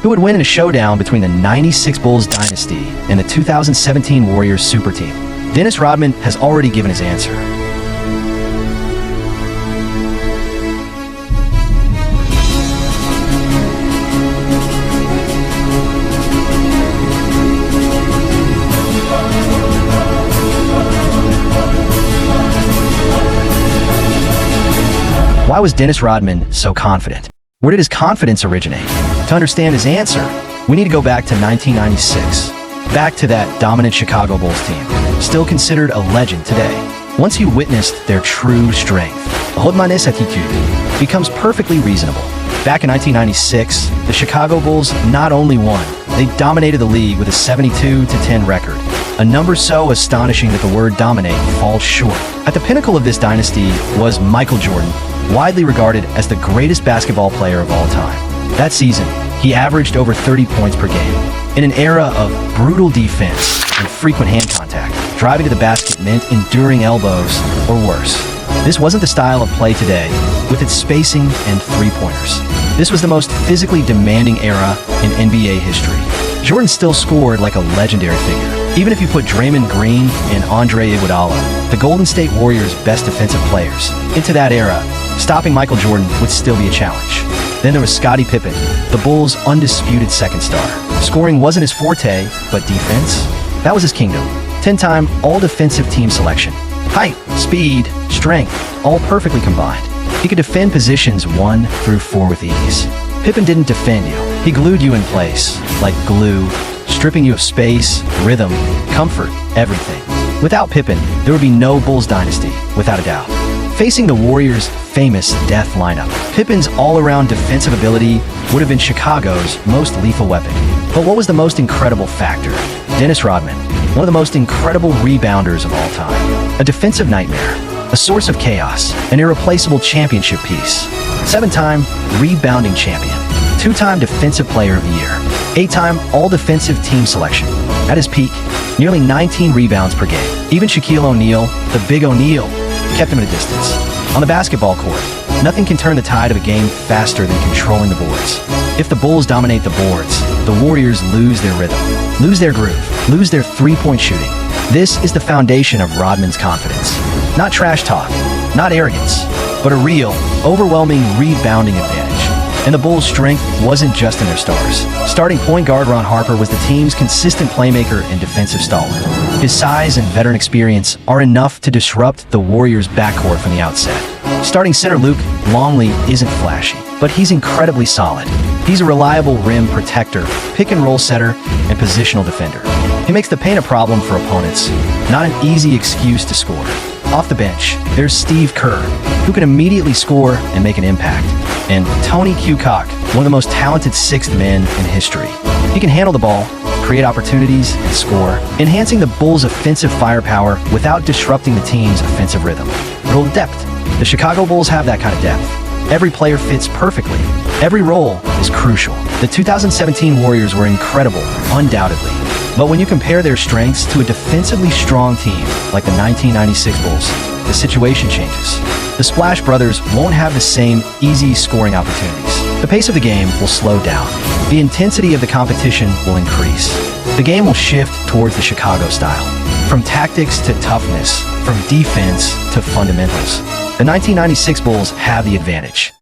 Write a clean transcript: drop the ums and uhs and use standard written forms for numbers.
Who would win in a showdown between the '96 Bulls dynasty and the 2017 Warriors super team? Dennis Rodman has already given his answer. Why was Dennis Rodman so confident? Where did his confidence originate? To understand his answer, we need to go back to 1996. Back to that dominant Chicago Bulls team, still considered a legend today. Once you witnessed their true strength, Rodman's attitude becomes perfectly reasonable. Back in 1996, the Chicago Bulls not only won, they dominated the league with a 72-10 record, a number so astonishing that the word dominate falls short. At the pinnacle of this dynasty was Michael Jordan, widely regarded as the greatest basketball player of all time. That season, he averaged over 30 points per game. In an era of brutal defense and frequent hand contact, driving to the basket meant enduring elbows or worse. This wasn't the style of play today, with its spacing and three-pointers. This was the most physically demanding era in NBA history. Jordan still scored like a legendary figure. Even if you put Draymond Green and Andre Iguodala, the Golden State Warriors' best defensive players, into that era, stopping Michael Jordan would still be a challenge. Then there was Scottie Pippen, the Bulls' undisputed second star. Scoring wasn't his forte, but defense? That was his kingdom. 10-time all-defensive team selection. Height, speed, strength, all perfectly combined. He could defend positions 1 through 4 with ease. Pippen didn't defend you. He glued you in place, like glue, stripping you of space, rhythm, comfort, everything. Without Pippen, there would be no Bulls dynasty, without a doubt. Facing the Warriors' famous death lineup, Pippen's all-around defensive ability would have been Chicago's most lethal weapon. But what was the most incredible factor? Dennis Rodman, one of the most incredible rebounders of all time. A defensive nightmare, a source of chaos, an irreplaceable championship piece. 7-time rebounding champion, 2-time defensive player of the year, 8-time all-defensive team selection. At his peak, nearly 19 rebounds per game. Even Shaquille O'Neal, the Big O'Neal, kept him at a distance. On the basketball court, nothing can turn the tide of a game faster than controlling the boards. If the Bulls dominate the boards, the Warriors lose their rhythm, lose their groove, lose their three-point shooting. This is the foundation of Rodman's confidence. Not trash talk, not arrogance, but a real, overwhelming rebounding advantage. And the Bulls' strength wasn't just in their stars. Starting point guard Ron Harper was the team's consistent playmaker and defensive stalwart. His size and veteran experience are enough to disrupt the Warriors' backcourt from the outset. Starting center Luke Longley isn't flashy, but he's incredibly solid. He's a reliable rim protector, pick-and-roll setter, and positional defender. He makes the paint a problem for opponents, not an easy excuse to score. Off the bench, there's Steve Kerr, who can immediately score and make an impact. And Tony Kukoc, one of the most talented sixth men in history. He can handle the ball, create opportunities, and score, enhancing the Bulls' offensive firepower without disrupting the team's offensive rhythm. Role depth. The Chicago Bulls have that kind of depth. Every player fits perfectly. Every role is crucial. The 2017 Warriors were incredible, undoubtedly. But when you compare their strengths to a defensively strong team like the 1996 Bulls, the situation changes. The Splash Brothers won't have the same easy scoring opportunities. The pace of the game will slow down. The intensity of the competition will increase. The game will shift towards the Chicago style. From tactics to toughness, from defense to fundamentals. The 1996 Bulls have the advantage.